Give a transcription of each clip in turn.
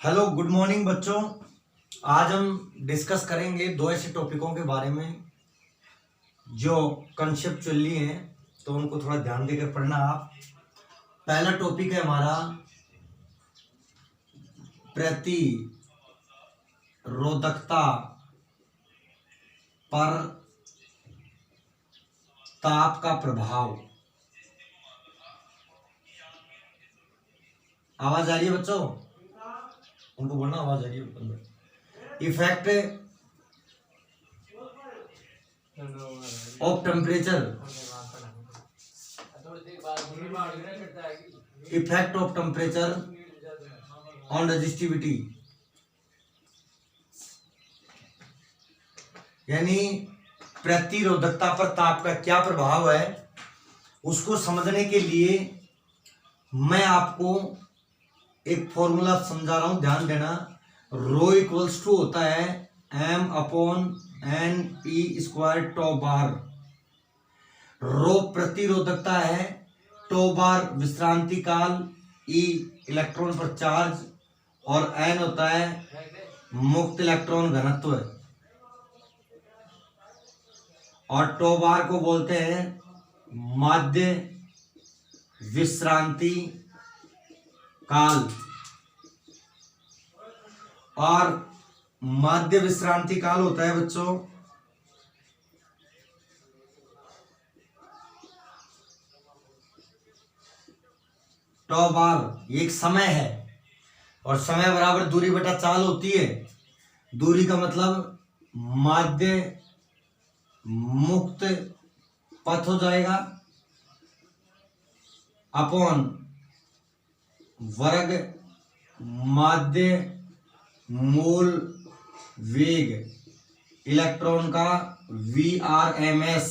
Hello good morning बच्चों। आज हम डिस्कस करेंगे दो ऐसे टॉपिकों के बारे में जो कंसेप्चुअली हैं, तो उनको थोड़ा ध्यान देकर पढ़ना आप। पहला टॉपिक है हमारा प्रतिरोधकता पर ताप का प्रभाव। आवाज आ रही है बच्चों? उनको बोलना आवाज आ रही है अंदर। Effect of temperature, effect of temperature on resistivity, यानी प्रतिरोधकता पर ताप का क्या प्रभाव है, उसको समझने के लिए मैं आपको एक फॉर्मूला समझा रहा हूं, ध्यान देना। रो इक्वल्स टू होता है m/n/e² टो बार। रो प्रतिरोधकता है, टो बार विश्रांति काल, E इलेक्ट्रॉन पर चार्ज और n होता है मुक्त इलेक्ट्रॉन घनत्व। और टो बार को बोलते हैं माध्य विश्रांति काल। और माध्य विश्रांति काल होता है बच्चों टो बार, ये एक समय है और समय बराबर दूरी बटा चाल होती है। दूरी का मतलब माध्य मुक्त पथ हो जाएगा अपॉन वर्ग माध्य मूल वेग इलेक्ट्रॉन का VRMS।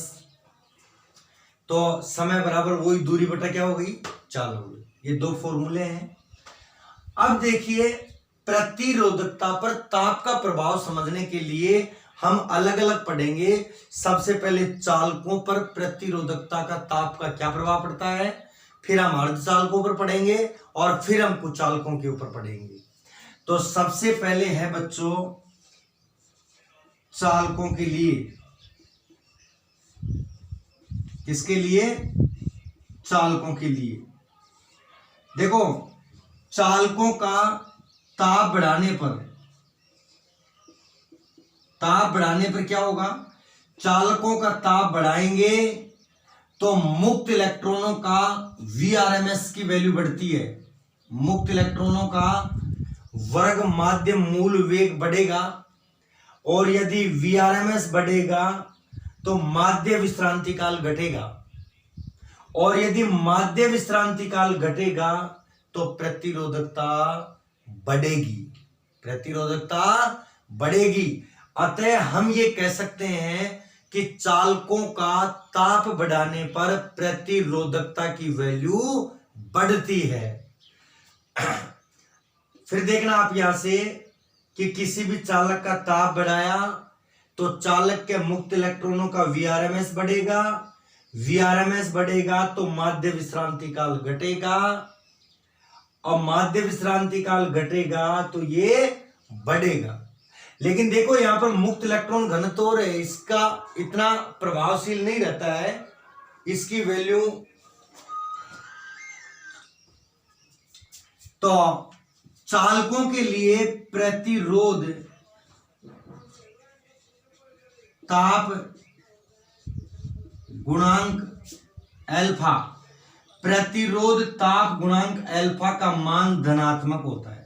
तो समय बराबर वही दूरी बटा क्या हो गई, चाल हो गई। ये दो फॉर्मूले हैं। अब देखिए, प्रतिरोधकता पर ताप का प्रभाव समझने के लिए हम अलग अलग पढ़ेंगे। सबसे पहले चालकों पर प्रतिरोधकता का ताप का क्या प्रभाव पड़ता है, फिर हम अर्धचालकों पर पढ़ेंगे और फिर हम कुचालकों के ऊपर पढ़ेंगे। तो सबसे पहले है बच्चों चालकों के लिए। किसके लिए? चालकों के लिए। देखो, चालकों का ताप बढ़ाने पर क्या होगा? चालकों का ताप बढ़ाएंगे तो मुक्त इलेक्ट्रॉनों का VRMS की वैल्यू बढ़ती है। मुक्त इलेक्ट्रॉनों का वर्ग माध्य मूल वेग बढ़ेगा और यदि VRMS बढ़ेगा तो माध्य विश्रांति काल घटेगा, और यदि माध्य विश्रांति काल घटेगा तो प्रतिरोधकता बढ़ेगी। अतः हम ये कह सकते हैं कि चालकों का ताप बढ़ाने पर प्रतिरोधकता की वैल्यू बढ़ती है। फिर देखना आप यहां से कि किसी भी चालक का ताप बढ़ाया तो चालक के मुक्त इलेक्ट्रॉनों का VRMS बढ़ेगा। VRMS बढ़ेगा तो माध्य विश्रांति काल घटेगा, और माध्य विश्रांति काल घटेगा तो ये बढ़ेगा। लेकिन देखो, यहां पर मुक्त इलेक्ट्रॉन घनत्व और इसका इतना प्रभावशील नहीं रहता है। इसकी वैल्यू तो चालकों के लिए प्रतिरोध ताप गुणांक अल्फा, प्रतिरोध ताप गुणांक अल्फा का मान धनात्मक होता है।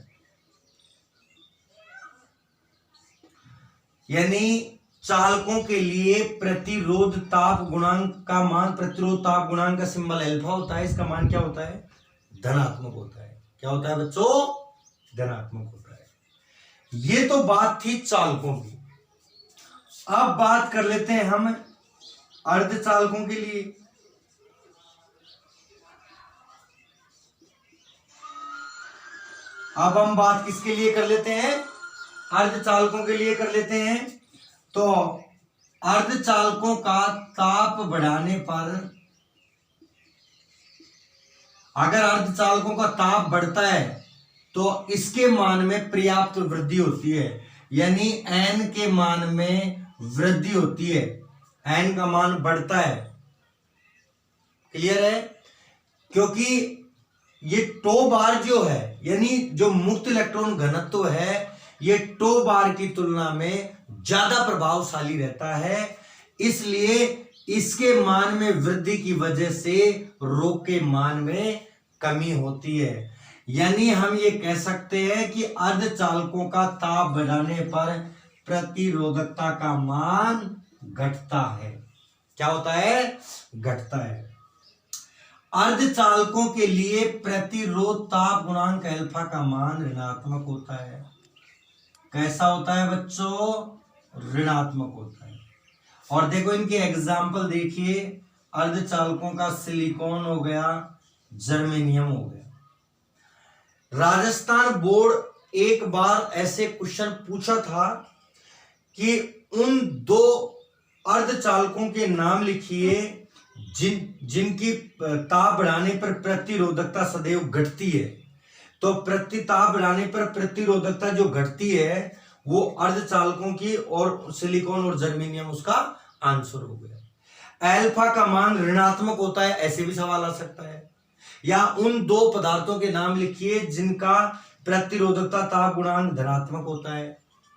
यानी चालकों के लिए प्रतिरोध ताप गुणांक का मान, प्रतिरोध ताप गुणांक का सिंबल अल्फा होता है। इसका मान क्या होता है? धनात्मक होता है। क्या होता है बच्चों? धनात्मक होता है। ये तो बात थी चालकों की। अब बात कर लेते हैं हम अर्धचालकों के लिए। अब हम बात किसके लिए कर लेते हैं? अर्धचालकों के लिए कर लेते हैं। तो अर्धचालकों का ताप बढ़ाने पर, अगर अर्धचालकों का ताप बढ़ता है तो इसके मान में पर्याप्त वृद्धि होती है, यानी n के मान में वृद्धि होती है, n का मान बढ़ता है। क्लियर है? क्योंकि ये टो बार जो है, यानी जो मुक्त इलेक्ट्रॉन घनत्व है, ये टो बार की तुलना में ज्यादा प्रभावशाली रहता है, इसलिए इसके मान में वृद्धि की वजह से रो के मान में कमी होती है। यानी हम ये कह सकते हैं कि अर्धचालकों का ताप बढ़ाने पर प्रतिरोधकता का मान घटता है। क्या होता है? घटता है। अर्धचालकों के लिए प्रतिरोध ताप गुणांक अल्फा का मान ऋणात्मक होता है। कैसा होता है बच्चों? ऋणात्मक होता है। और देखो इनके एग्जाम्पल देखिए, अर्धचालकों का सिलिकॉन हो गया, जर्मेनियम हो गया। राजस्थान बोर्ड एक बार ऐसे क्वेश्चन पूछा था कि उन दो अर्धचालकों के नाम लिखिए जिनकी ताप बढ़ाने पर प्रतिरोधकता सदैव घटती है। तो ताप बढ़ाने पर प्रतिरोधकता जो घटती है वो अर्धचालकों की, और सिलिकॉन और जर्मेनियम उसका आंसर हो गया। अल्फा का मान ऋणात्मक होता है, ऐसे भी सवाल आ सकता है। या उन दो पदार्थों के नाम लिखिए जिनका प्रतिरोधकता ताप गुणांक धनात्मक होता है,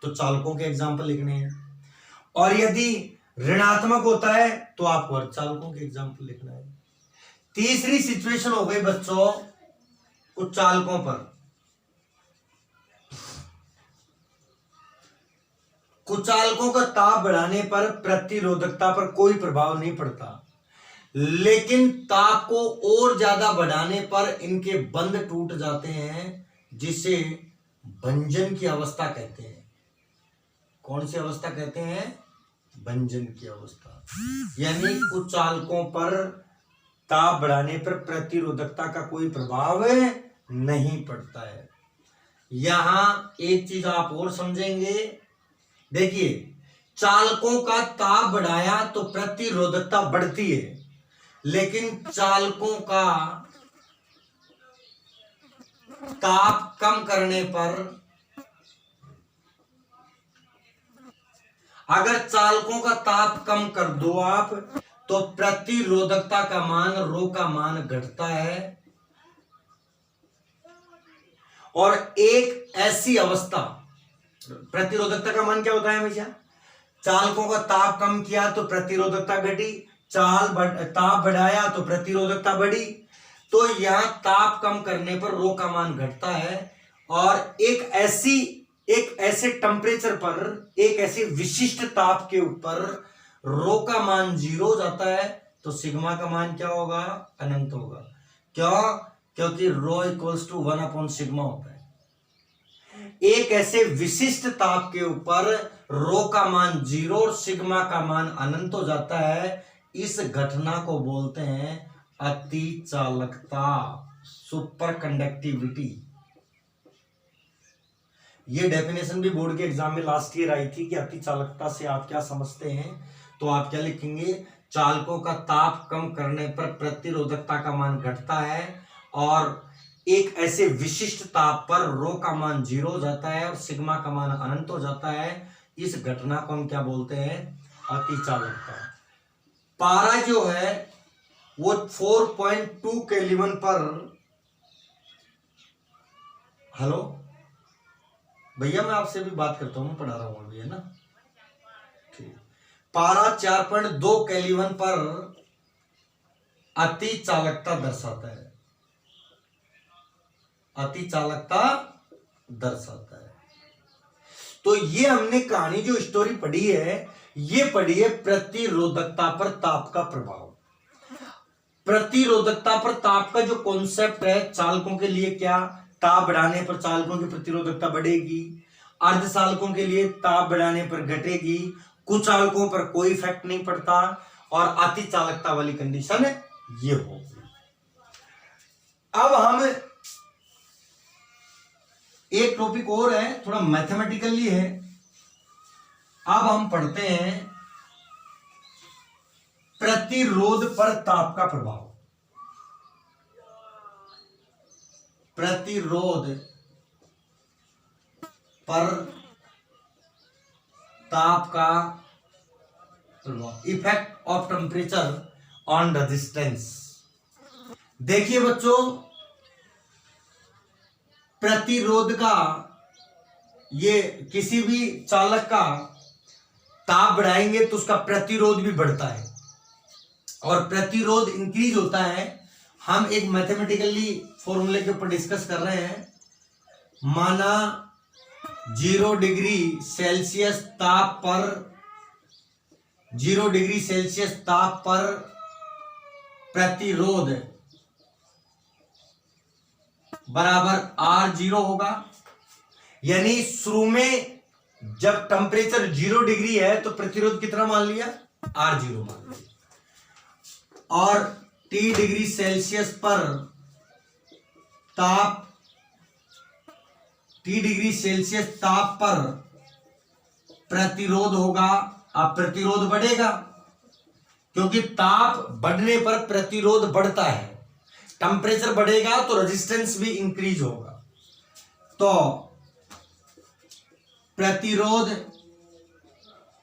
तो चालकों के एग्जाम्पल लिखने हैं। और यदि ऋणात्मक होता है तो आपको अर्धचालकों के एग्जाम्पल लिखना है। तीसरी सिचुएशन हो गई बच्चों कुछ चालकों पर। कुचालकों का ताप बढ़ाने पर प्रतिरोधकता पर कोई प्रभाव नहीं पड़ता, लेकिन ताप को और ज्यादा बढ़ाने पर इनके बंध टूट जाते हैं, जिसे भंजन की अवस्था कहते हैं। कौन सी अवस्था कहते हैं? भंजन की अवस्था। यानी कुचालकों पर ताप बढ़ाने पर प्रतिरोधकता का कोई प्रभाव नहीं पड़ता है। यहां एक चीज आप और समझेंगे, देखिए चालकों का ताप बढ़ाया तो प्रतिरोधकता बढ़ती है, लेकिन चालकों का ताप कम करने पर, अगर चालकों का ताप कम कर दो आप, तो प्रतिरोधकता का मान, रो का मान घटता है। और एक ऐसी अवस्था, प्रतिरोधकता का मान क्या होता है हमेशा? चालकों का ताप कम किया तो प्रतिरोधकता घटी, ताप बढ़ाया तो प्रतिरोधकता बढ़ी। तो यहां ताप कम करने पर रो का मान घटता है, और एक ऐसे टेम्परेचर पर, एक ऐसे विशिष्ट ताप के ऊपर रो का मान 0 हो जाता है, तो सिग्मा का मान क्या होगा? अनंत होगा। क्यों? क्योंकि रो इक्वल्स टू 1/सिग्मा होता है। एक ऐसे विशिष्ट ताप के ऊपर रो का मान 0 और सिग्मा का मान अनंत हो जाता है। इस घटना को बोलते हैं अति चालकता, सुपर कंडक्टिविटी। ये डेफिनेशन भी बोर्ड के एग्जाम में लास्ट ईयर आई थी कि अति चालकता से आप क्या समझते हैं। तो आप क्या लिखेंगे? चालकों का ताप कम करने पर प्रतिरोधकता का मान घटता है, और एक ऐसे विशिष्ट ताप पर रो का मान 0 हो जाता है और सिग्मा का मान अनंत हो जाता है। इस घटना को हम क्या बोलते हैं? अति चालकता। पारा जो है वो 4.2 केल्विन पर, हेलो भैया मैं आपसे भी बात करता हूं, मैं पढ़ा रहा हूं अभी, है ना? ठीक। पारा 4.2 केल्विन पर अति चालकता दर्शाता है, अति चालकता दर्शाता है। तो ये हमने कहानी जो स्टोरी पढ़ी है, ये पढ़ी है प्रतिरोधकता पर ताप का प्रभाव। प्रतिरोधकता पर ताप का जो कॉन्सेप्ट है, चालकों के लिए क्या, ताप बढ़ाने पर चालकों की प्रतिरोधकता बढ़ेगी, अर्धचालकों के लिए ताप बढ़ाने पर घटेगी, कुचालकों पर कोई इफेक्ट नहीं पड़ता, और अति चालकता वाली कंडीशन ये होगी। अब हम एक टॉपिक और है, थोड़ा मैथमेटिकली है। अब हम पढ़ते हैं प्रतिरोध पर ताप का प्रभाव। प्रतिरोध पर ताप का effect of temperature on resistance. देखिए बच्चों, प्रतिरोध का, ये किसी भी चालक का ताप बढ़ाएंगे तो उसका प्रतिरोध भी बढ़ता है, और प्रतिरोध इंक्रीज होता है। हम एक मैथमेटिकली फॉर्मूले के ऊपर डिस्कस कर रहे हैं। माना 0 डिग्री सेल्सियस ताप पर 0 डिग्री सेल्सियस ताप पर प्रतिरोध बराबर R0 होगा। यानी शुरू में जब टेम्परेचर 0 डिग्री है तो प्रतिरोध कितना मान लिया? R0 मान लिया। और T डिग्री सेल्सियस पर ताप, T डिग्री सेल्सियस ताप पर प्रतिरोध होगा। अब प्रतिरोध बढ़ेगा क्योंकि ताप बढ़ने पर प्रतिरोध बढ़ता है। टेम्परेचर बढ़ेगा तो रेजिस्टेंस भी इंक्रीज होगा। तो प्रतिरोध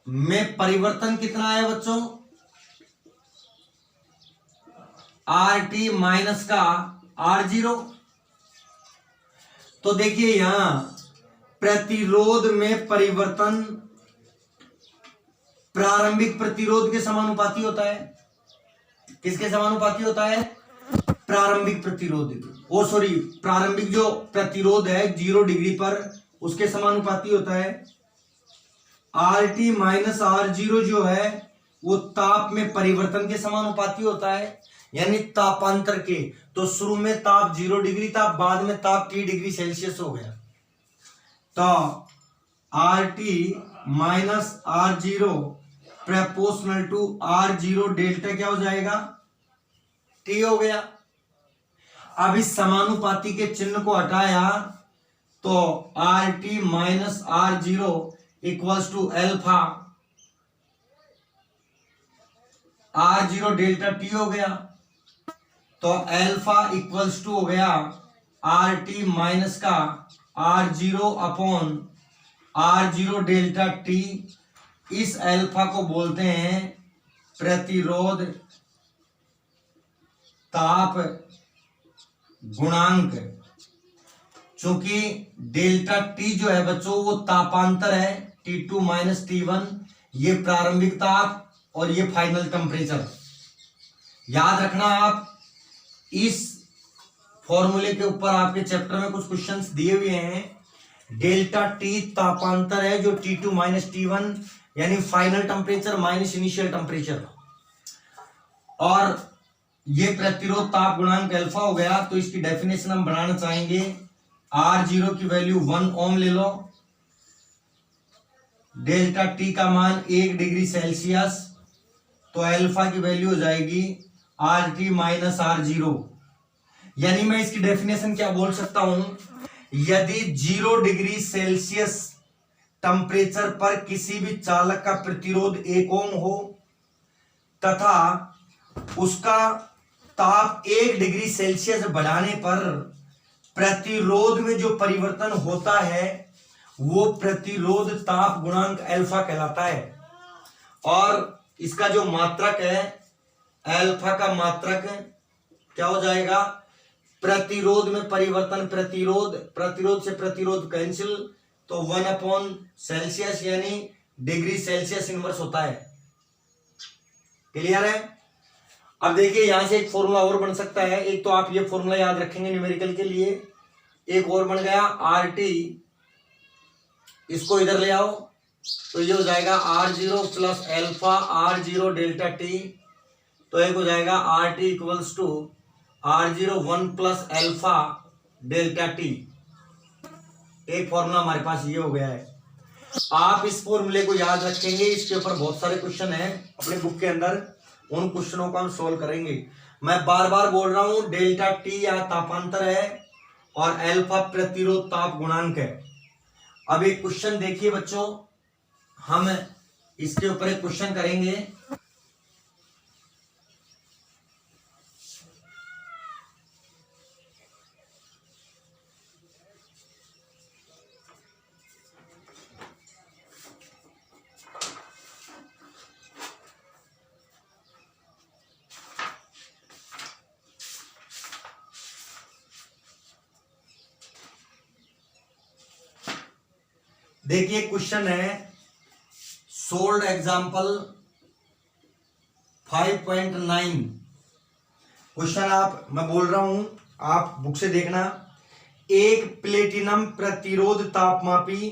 में परिवर्तन कितना है बच्चों? RT माइनस का R0। तो देखिए यहां प्रतिरोध में परिवर्तन प्रारंभिक प्रतिरोध के समानुपाती होता है। किसके समानुपाती होता है? प्रारंभिक प्रतिरोध, प्रारंभिक जो प्रतिरोध है 0 डिग्री पर उसके समानुपाती होता है। RT माइनस R0 जो है वो ताप में परिवर्तन के समानुपाती होता है, यानी तापांतर के। तो शुरू में ताप 0 डिग्री था, बाद में ताप T डिग्री सेल्सियस हो गया। तो RT minus R0 proportional to R0 delta क्या हो जाएगा? T हो गया। अब इस समानुपाती के चिन्ह को हटाया तो RT minus R0 equals to alpha R0 delta T हो गया। तो एल्फा इक्वल्स टू हो गया RT माइनस का R0 upon R0 delta T। इस एल्फा को बोलते हैं प्रतिरोध ताप गुणांक। चूंकि डेल्टा T जो है बच्चों वो तापांतर है, T2 माइनस T1, ये प्रारंभिक ताप और ये फाइनल टेम्परेचर। याद रखना, आप इस फॉर्मूले के ऊपर आपके चैप्टर में कुछ क्वेश्चंस दिए हुए हैं। डेल्टा T तापांतर है जो T2 माइनस T1 यानी final temperature minus initial temperature, और ये प्रतिरोध ताप गुणांक अल्फा हो गया। तो इसकी डेफिनेशन हम बनाना चाहेंगे। R0 की वैल्यू 1 ओम ले लो, डेल्टा T का मान 1 डिग्री सेल्सियस, तो अल्फा की वैल्यू हो जाएगी RT माइनस R0। यानी मैं इसकी डेफिनेशन क्या बोल सकता हूं? यदि 0 डिग्री सेल्सियस टेम्परेचर पर किसी भी चालक का प्रतिरोध 1 ओम हो तथा उसका ताप 1 डिग्री सेल्सियस बढ़ाने पर प्रतिरोध में जो परिवर्तन होता है वो प्रतिरोध ताप गुणांक अल्फा कहलाता है। और इसका जो मात्रक है अल्फा का मात्रक क्या हो जाएगा? प्रतिरोध में परिवर्तन, प्रतिरोध से प्रतिरोध कैंसिल, तो 1 अपॉन सेल्सियस यानी डिग्री सेल्सियस इनवर्स होता है। क्लियर है? अब देखिए यहां से एक फॉर्मूला और बन सकता है। एक तो आप ये फॉर्मूला याद रखेंगे न्यूमेरिकल के लिए, एक और बन गया RT, इसको इधर ले आओ तो ये हो जाएगा R0 plus alpha R0 delta T। तो एक हो जाएगा RT equals to R0 1 plus alpha delta T। एक फॉर्मूला हमारे पास ये हो गया है। आप इस फॉर्मूले को याद रखेंगे, इसके ऊपर बहुत सारे क्वेश्चन हैं अपने बुक के अंदर, उन क्वेश्चनों को हम सोल्व करेंगे। मैं बार बार बोल रहा हूं डेल्टा T या तापांतर है और अल्फा प्रतिरोध ताप गुणांक है। अब एक क्वेश्चन देखिए बच्चों, हम इसके ऊपर एक क्वेश्चन करेंगे। देखिए क्वेश्चन है सोल्ड एग्जाम्पल 5.9। क्वेश्चन मैं बोल रहा हूं, आप बुक से देखना। एक प्लेटिनम प्रतिरोध तापमापी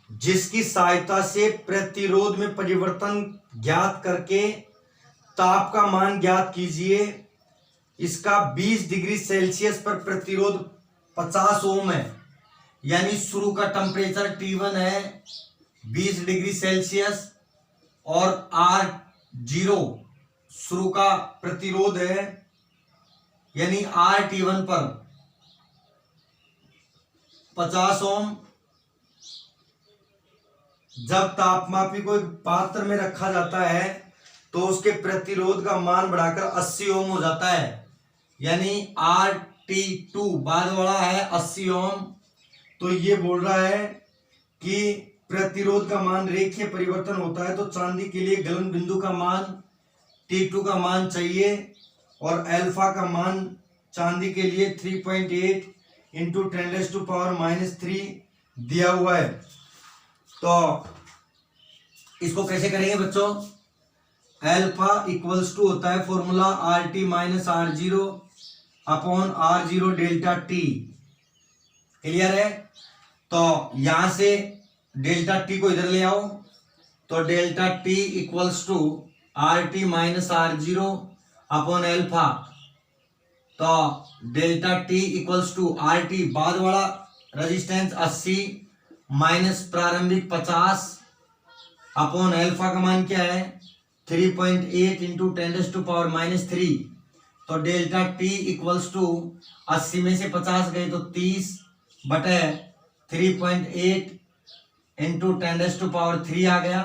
जिसकी सहायता से प्रतिरोध में परिवर्तन ज्ञात करके ताप का मान ज्ञात कीजिए। इसका 20 डिग्री सेल्सियस पर प्रतिरोध 50 ओम है, यानी शुरू का टेम्परेचर T1 है 20 डिग्री सेल्सियस और R0 शुरू का प्रतिरोध है, यानी RT1 पर 50 ओम। जब तापमापी को एक पात्र में रखा जाता है तो उसके प्रतिरोध का मान बढ़ाकर 80 ओम हो जाता है, यानी RT2 बाद वाला है 80 ओम। तो ये बोल रहा है कि प्रतिरोध का मान रेखीय परिवर्तन होता है, तो चांदी के लिए गलन बिंदु का मान T2 का मान चाहिए और अल्फा का मान चांदी के लिए 3.8 इंटू 10⁻³ दिया हुआ है। तो इसको कैसे करेंगे बच्चों? अल्फा इक्वल्स टू होता है formula RT minus R0 upon R0 delta T। Clear है? तो यहां से डेल्टा T को इधर ले आओ, तो delta T equals to RT minus R0 upon alpha. तो delta T equals to RT बाद वाला रेजिस्टेंस 80 माइनस प्रारंभिक 50 अपॉन अल्फा का मान क्या है 3.8 इंटू 10⁻³ तो डेल्टा T इक्वल्स टू 80 में से 50 गए तो 30 बटे 3.8 इंटू 10⁻³ आ गया।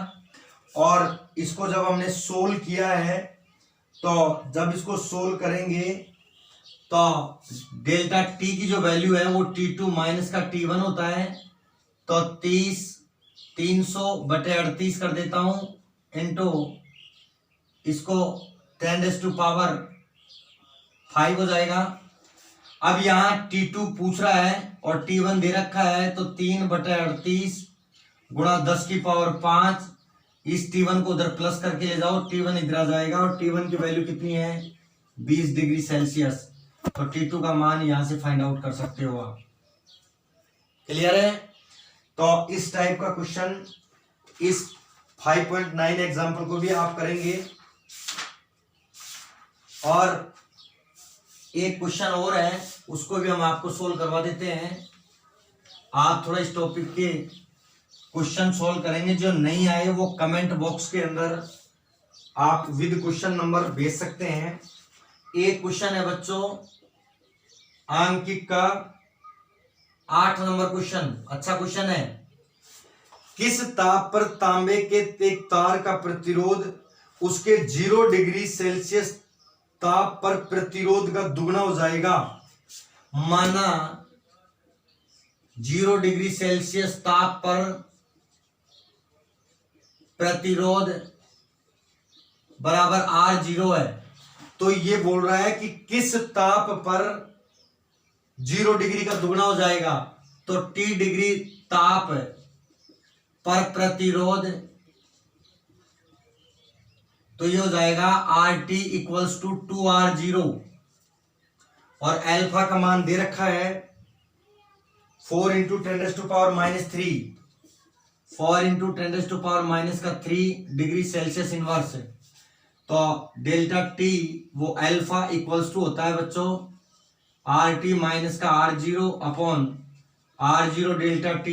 और इसको जब हमने सोल्व किया है, तो जब इसको सोल्व करेंगे तो डेल्टा T की जो वैल्यू है वो T2 माइनस का T1 होता है। तो 300 बटे 38 कर देता हूं इंटू इसको 10⁵ हो जाएगा। अब यहाँ T2 पूछ रहा है और T1 दे रखा है, तो 3 बटे 38 गुणा 10⁵ इस T1 को उधर प्लस करके ले जाओ, T1 इधर आ जाएगा और T1 की वैल्यू कितनी है 20 डिग्री सेल्सियस। तो T2 का मान यहां से फाइंड आउट कर सकते हो आप। क्लियर है? तो इस टाइप का क्वेश्चन इस 5.9 एग्जाम्पल को भी आप करेंगे। और एक क्वेश्चन और है, उसको भी हम आपको सोल्व करवा देते हैं। आप थोड़ा इस टॉपिक के क्वेश्चन सोल्व करेंगे, जो नहीं आए वो कमेंट बॉक्स के अंदर आप विद क्वेश्चन नंबर भेज सकते हैं। एक क्वेश्चन है बच्चों अंकित का 8 नंबर क्वेश्चन, अच्छा क्वेश्चन है। किस ताप पर तांबे के एक तार का प्रतिरोध उसके 0 डिग्री सेल्सियस ताप पर प्रतिरोध का दुगना हो जाएगा? माना 0 डिग्री सेल्सियस ताप पर प्रतिरोध बराबर R0 है। तो ये बोल रहा है कि किस ताप पर 0 डिग्री का दुगना हो जाएगा? तो T डिग्री ताप पर प्रतिरोध, तो ये हो जाएगा RT इक्वल्स टू 2R0 और अल्फा का मान दे रखा है 4 into 10⁻³ 4 into 10⁻³ degree Celsius inverse. तो डेल्टा T वो अल्फा इक्वल्स टू होता है बच्चों RT माइनस का R0 upon R0 delta T।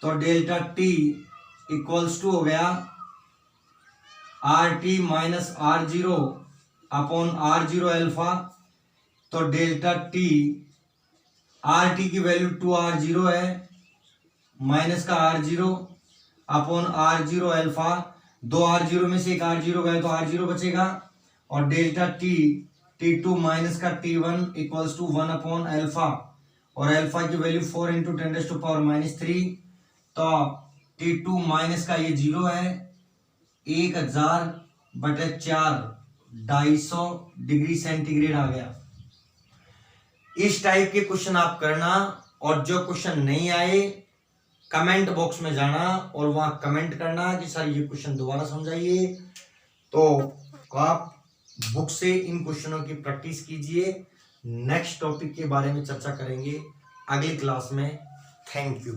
तो डेल्टा T इक्वल्स टू हो गया RT minus R0 upon R0 alpha. तो डेल्टा T RT की वैल्यू 2R0 है माइनस का R0 upon R0 alpha. 2 R0 में से एक R0 गए तो R0 बचेगा और डेल्टा T T2 माइनस का T1 equals to 1 upon alpha और अल्फा की वैल्यू 4 इंटू 10⁻³ तो T2 माइनस का ये 0 है 1000 बटे 4 250 डिग्री सेंटीग्रेड आ गया। इस टाइप के क्वेश्चन आप करना और जो क्वेश्चन नहीं आए कमेंट बॉक्स में जाना और वहां कमेंट करना कि सर ये क्वेश्चन दोबारा समझाइए। तो आप बुक से इन क्वेश्चनों की प्रैक्टिस कीजिए। नेक्स्ट टॉपिक के बारे में चर्चा करेंगे अगली क्लास में। Thank you.